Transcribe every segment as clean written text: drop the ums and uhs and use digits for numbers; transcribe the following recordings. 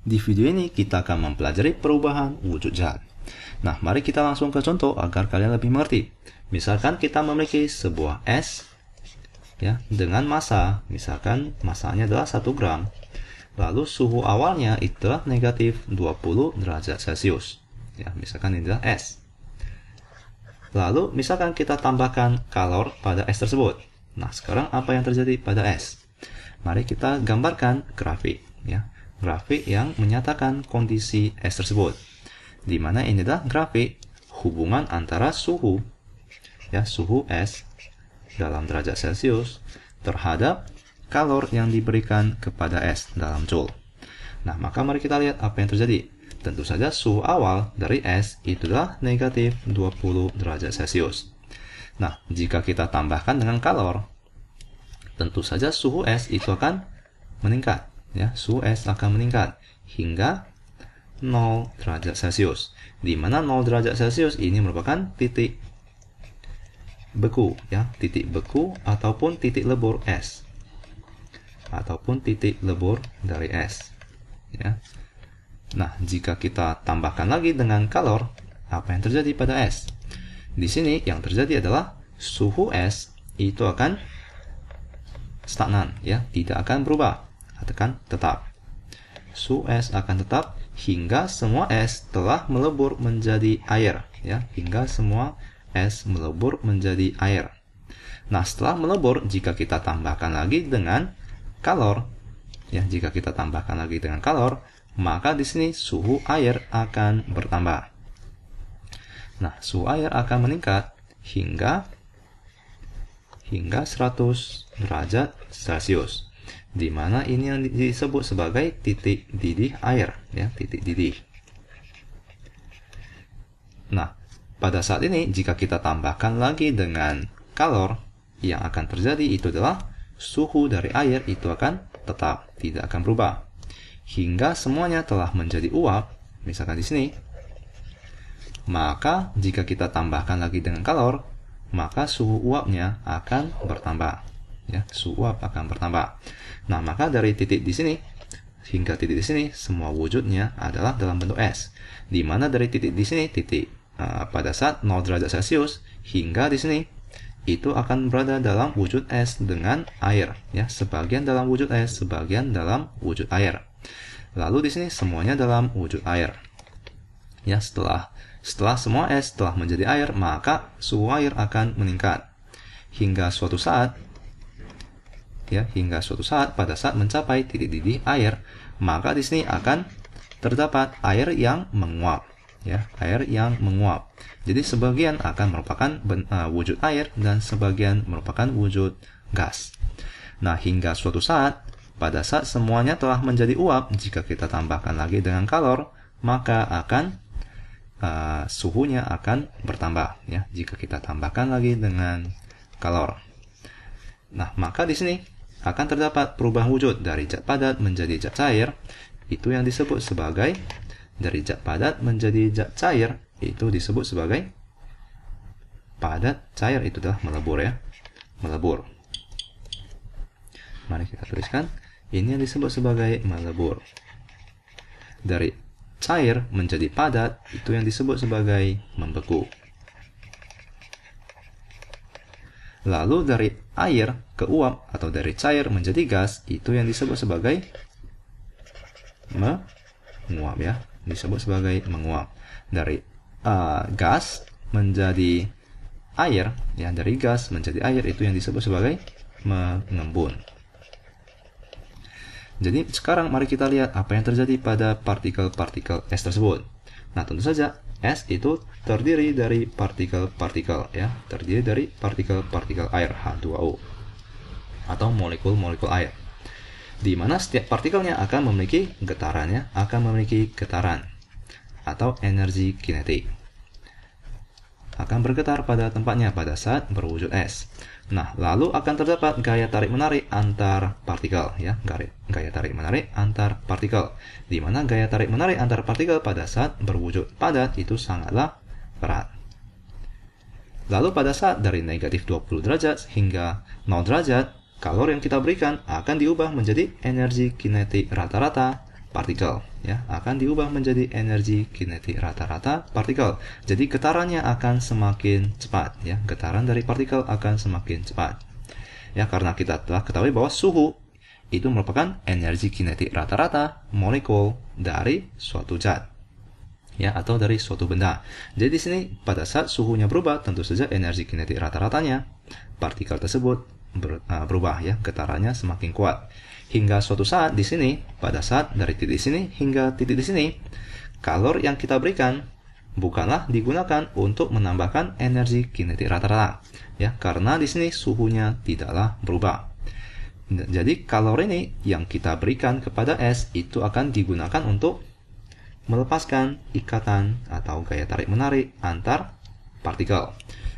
Di video ini kita akan mempelajari perubahan wujud zat. Nah, mari kita langsung ke contoh agar kalian lebih mengerti. Misalkan kita memiliki sebuah es ya, dengan massa, misalkan massanya adalah 1 gram. Lalu suhu awalnya itu adalah negatif 20 derajat Celcius. Ya, misalkan ini adalah es. Lalu misalkan kita tambahkan kalor pada es tersebut. Nah, sekarang apa yang terjadi pada es? Mari kita gambarkan grafik ya. Grafik yang menyatakan kondisi es tersebut. Di mana ini adalah grafik hubungan antara suhu ya, suhu es dalam derajat Celcius terhadap kalor yang diberikan kepada es dalam joule. Nah, maka mari kita lihat apa yang terjadi. Tentu saja suhu awal dari es itu adalah negatif 20 derajat Celcius. Nah, jika kita tambahkan dengan kalor, tentu saja suhu es itu akan meningkat. Ya, suhu es akan meningkat hingga 0 derajat Celcius. Di mana 0 derajat Celcius ini merupakan titik beku, ya, titik beku ataupun titik lebur es, ataupun titik lebur dari es. Ya. Nah, jika kita tambahkan lagi dengan kalor, apa yang terjadi pada es? Di sini yang terjadi adalah suhu es itu akan stagnan, ya, tidak akan berubah, akan tetap. Suhu es akan tetap hingga semua es telah melebur menjadi air, ya, hingga semua es melebur menjadi air. Nah, setelah melebur, jika kita tambahkan lagi dengan kalor, ya, jika kita tambahkan lagi dengan kalor, maka di sini suhu air akan bertambah. Nah, suhu air akan meningkat hingga 100 derajat Celcius. Di mana ini yang disebut sebagai titik didih air, ya, titik didih. Nah, pada saat ini jika kita tambahkan lagi dengan kalor, yang akan terjadi itu adalah suhu dari air itu akan tetap, tidak akan berubah hingga semuanya telah menjadi uap, misalkan di sini. Maka jika kita tambahkan lagi dengan kalor, maka suhu uapnya akan bertambah. Ya, suhu uap akan bertambah. Nah, maka dari titik di sini hingga titik di sini semua wujudnya adalah dalam bentuk es. Di mana dari titik di sini, titik pada saat 0 derajat Celcius hingga di sini itu akan berada dalam wujud es dengan air, ya, sebagian dalam wujud es, sebagian dalam wujud air. Lalu di sini semuanya dalam wujud air. Ya, setelah semua es telah menjadi air, maka suhu air akan meningkat hingga suatu saat, ya, hingga suatu saat pada saat mencapai titik didih air, maka di sini akan terdapat air yang menguap, ya, air yang menguap. Jadi sebagian akan merupakan wujud air dan sebagian merupakan wujud gas. Nah, hingga suatu saat pada saat semuanya telah menjadi uap, jika kita tambahkan lagi dengan kalor, maka akan suhunya akan bertambah, ya, jika kita tambahkan lagi dengan kalor. Nah, maka di sini akan terdapat perubahan wujud dari zat padat menjadi zat cair. Itu yang disebut sebagai, dari zat padat menjadi zat cair, itu disebut sebagai padat cair. Itu adalah melebur, ya, melebur. Mari kita tuliskan, ini yang disebut sebagai melebur. Dari cair menjadi padat, itu yang disebut sebagai membeku. Lalu dari air ke uap atau dari cair menjadi gas, itu yang disebut sebagai menguap, ya, disebut sebagai menguap. Dari gas menjadi air, ya, dari gas menjadi air, itu yang disebut sebagai mengembun. Jadi sekarang mari kita lihat apa yang terjadi pada partikel-partikel es tersebut. Nah, tentu saja es itu terdiri dari partikel-partikel, ya, terdiri dari partikel-partikel air H2O atau molekul-molekul air. Di mana setiap partikelnya akan memiliki getarannya, akan memiliki getaran atau energi kinetik. Akan bergetar pada tempatnya pada saat berwujud es. Nah, lalu akan terdapat gaya tarik-menarik antar partikel, ya, gaya tarik-menarik antar partikel. Di mana gaya tarik-menarik antar partikel pada saat berwujud padat itu sangatlah erat. Lalu pada saat dari negatif 20 derajat hingga 0 derajat, kalor yang kita berikan akan diubah menjadi energi kinetik rata-rata partikel, ya, akan diubah menjadi energi kinetik rata-rata partikel. Jadi getarannya akan semakin cepat, ya, getaran dari partikel akan semakin cepat. Ya, karena kita telah ketahui bahwa suhu itu merupakan energi kinetik rata-rata molekul dari suatu zat, ya, atau dari suatu benda. Jadi di sini pada saat suhunya berubah, tentu saja energi kinetik rata-ratanya partikel tersebut berubah, ya, getarannya semakin kuat. Hingga suatu saat di sini, pada saat dari titik sini hingga titik di sini, kalor yang kita berikan bukanlah digunakan untuk menambahkan energi kinetik rata-rata, ya, karena di sini suhunya tidaklah berubah. Jadi kalor ini yang kita berikan kepada es itu akan digunakan untuk melepaskan ikatan atau gaya tarik menarik antar partikel.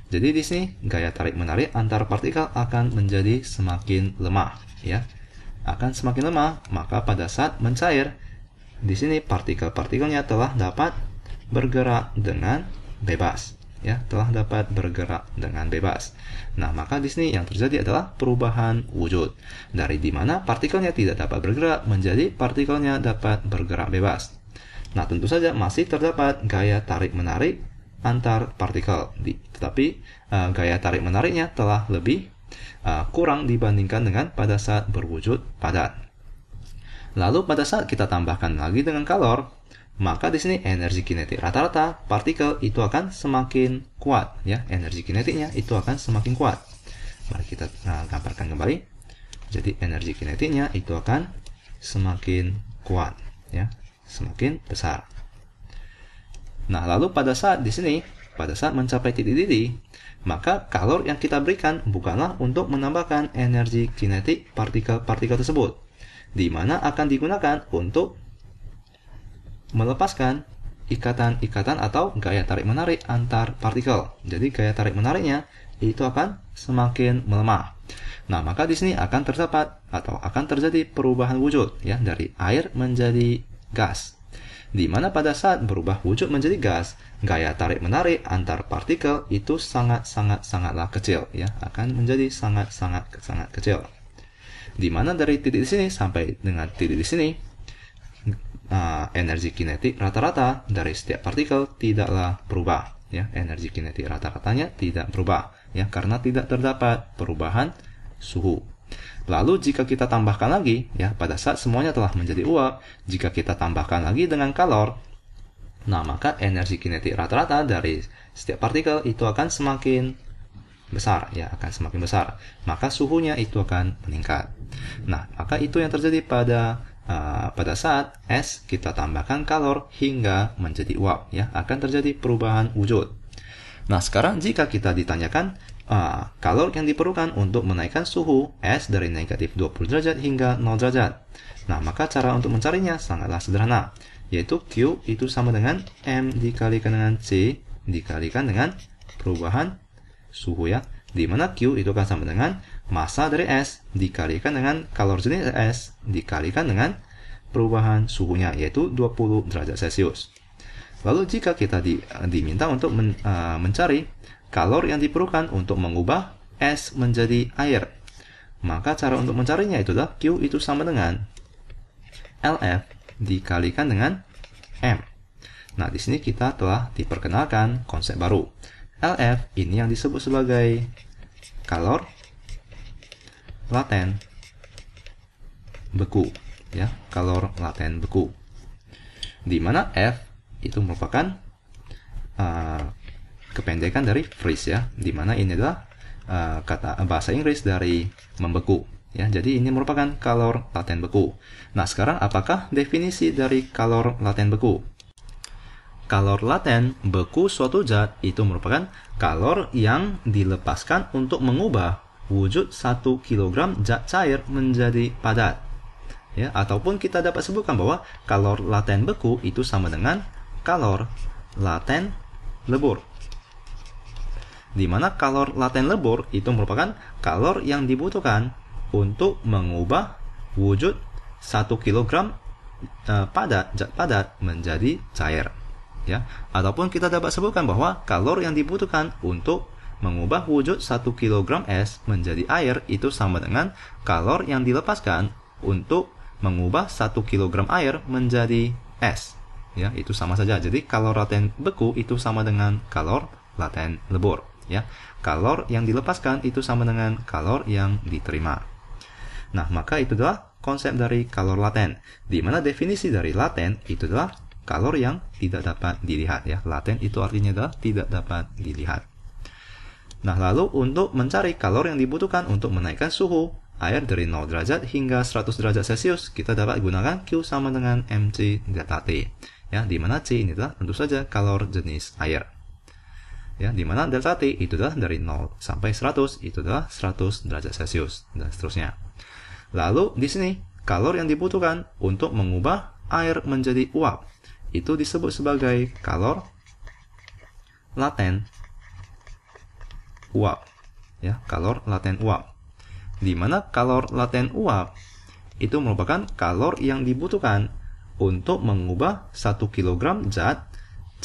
Jadi di sini gaya tarik menarik antar partikel akan menjadi semakin lemah, ya. Akan semakin lemah, maka pada saat mencair di sini partikel-partikelnya telah dapat bergerak dengan bebas, ya, telah dapat bergerak dengan bebas. Nah, maka di sini yang terjadi adalah perubahan wujud dari dimana partikelnya tidak dapat bergerak menjadi partikelnya dapat bergerak bebas. Nah, tentu saja masih terdapat gaya tarik menarik antar partikel, tetapi gaya tarik menariknya telah lebih kurang dibandingkan dengan pada saat berwujud padat. Lalu pada saat kita tambahkan lagi dengan kalor, maka di sini energi kinetik rata-rata partikel itu akan semakin kuat, ya, energi kinetiknya itu akan semakin kuat. Mari kita gambarkan kembali. Jadi energi kinetiknya itu akan semakin kuat, ya, semakin besar. Nah, lalu pada saat di sini, pada saat mencapai titik-titik, maka kalor yang kita berikan bukanlah untuk menambahkan energi kinetik partikel-partikel tersebut, di mana akan digunakan untuk melepaskan ikatan-ikatan atau gaya tarik menarik antar partikel. Jadi gaya tarik menariknya itu akan semakin melemah. Nah, maka di sini akan terdapat atau akan terjadi perubahan wujud, ya, dari air menjadi gas. Di mana pada saat berubah wujud menjadi gas, gaya tarik menarik antar partikel itu sangatlah kecil, ya, akan menjadi sangat kecil. Di mana dari titik di sini sampai dengan titik di sini, energi kinetik rata-rata dari setiap partikel tidaklah berubah, ya, energi kinetik rata-ratanya tidak berubah, ya, karena tidak terdapat perubahan suhu. Lalu jika kita tambahkan lagi, ya, pada saat semuanya telah menjadi uap, jika kita tambahkan lagi dengan kalor, nah, maka energi kinetik rata-rata dari setiap partikel itu akan semakin besar, ya, akan semakin besar. Maka suhunya itu akan meningkat. Nah, maka itu yang terjadi pada saat es kita tambahkan kalor hingga menjadi uap, ya, akan terjadi perubahan wujud. Nah, sekarang jika kita ditanyakan kalor yang diperlukan untuk menaikkan suhu es dari negatif 20 derajat hingga 0 derajat. Nah, maka cara untuk mencarinya sangatlah sederhana, yaitu Q itu sama dengan M dikalikan dengan C dikalikan dengan perubahan suhu, ya, di mana Q itu akan sama dengan massa dari es dikalikan dengan kalor jenis es dikalikan dengan perubahan suhunya, yaitu 20 derajat Celcius. Lalu jika kita diminta untuk mencari kalor yang diperlukan untuk mengubah es menjadi air, maka cara untuk mencarinya itu adalah Q itu sama dengan LF dikalikan dengan M. Nah, di sini kita telah diperkenalkan konsep baru. LF ini yang disebut sebagai kalor laten beku, ya, kalor laten beku. Di mana F itu merupakan kependekan dari freeze, ya, di mana ini adalah kata bahasa Inggris dari membeku, ya. Jadi ini merupakan kalor laten beku. Nah, sekarang apakah definisi dari kalor laten beku? Kalor laten beku suatu zat itu merupakan kalor yang dilepaskan untuk mengubah wujud 1 kg zat cair menjadi padat, ya, ataupun kita dapat sebutkan bahwa kalor laten beku itu sama dengan kalor laten lebur, di mana kalor laten lebur itu merupakan kalor yang dibutuhkan untuk mengubah wujud 1 kg zat padat menjadi cair, ya, ataupun kita dapat sebutkan bahwa kalor yang dibutuhkan untuk mengubah wujud 1 kg es menjadi air itu sama dengan kalor yang dilepaskan untuk mengubah 1 kg air menjadi es. Ya, itu sama saja. Jadi kalor laten beku itu sama dengan kalor laten lebur. Ya, kalor yang dilepaskan itu sama dengan kalor yang diterima. Nah, maka itu adalah konsep dari kalor laten. Di mana definisi dari laten itu adalah kalor yang tidak dapat dilihat. Ya, laten itu artinya adalah tidak dapat dilihat. Nah, lalu untuk mencari kalor yang dibutuhkan untuk menaikkan suhu air dari 0 derajat hingga 100 derajat Celcius, kita dapat gunakan Q sama dengan mc delta T. Ya, di mana C ini adalah tentu saja kalor jenis air. Ya, di mana delta T itu adalah dari 0 sampai 100 itu adalah 100 derajat Celcius dan seterusnya. Lalu di sini kalor yang dibutuhkan untuk mengubah air menjadi uap itu disebut sebagai kalor laten uap. Ya, kalor laten uap. Di mana kalor laten uap itu merupakan kalor yang dibutuhkan untuk mengubah 1 kg zat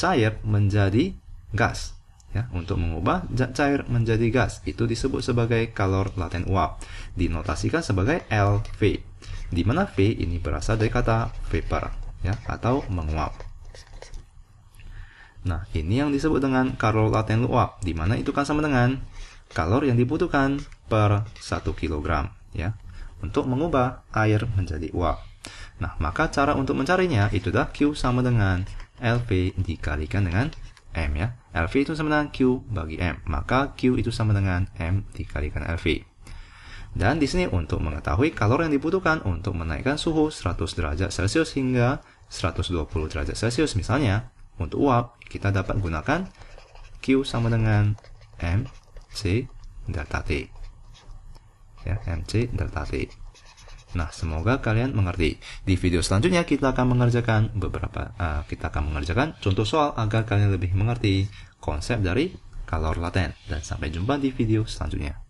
cair menjadi gas. Ya, untuk mengubah zat cair menjadi gas itu disebut sebagai kalor laten uap, dinotasikan sebagai LV, di mana V ini berasal dari kata vapor, ya, atau menguap. Nah, ini yang disebut dengan kalor laten uap, di mana itu kan sama dengan kalor yang dibutuhkan per 1 kg, ya, untuk mengubah air menjadi uap. Nah, maka cara untuk mencarinya itu adalah Q sama dengan LV dikalikan dengan M, ya. LV itu sama dengan Q bagi M, maka Q itu sama dengan M dikalikan LV. Dan di sini untuk mengetahui kalor yang dibutuhkan untuk menaikkan suhu 100 derajat Celcius hingga 120 derajat Celcius misalnya, untuk uap, kita dapat gunakan Q sama dengan mc delta T. Ya, mc delta T. Nah, semoga kalian mengerti. Di video selanjutnya kita akan mengerjakan contoh soal agar kalian lebih mengerti konsep dari kalor laten. Dan sampai jumpa di video selanjutnya.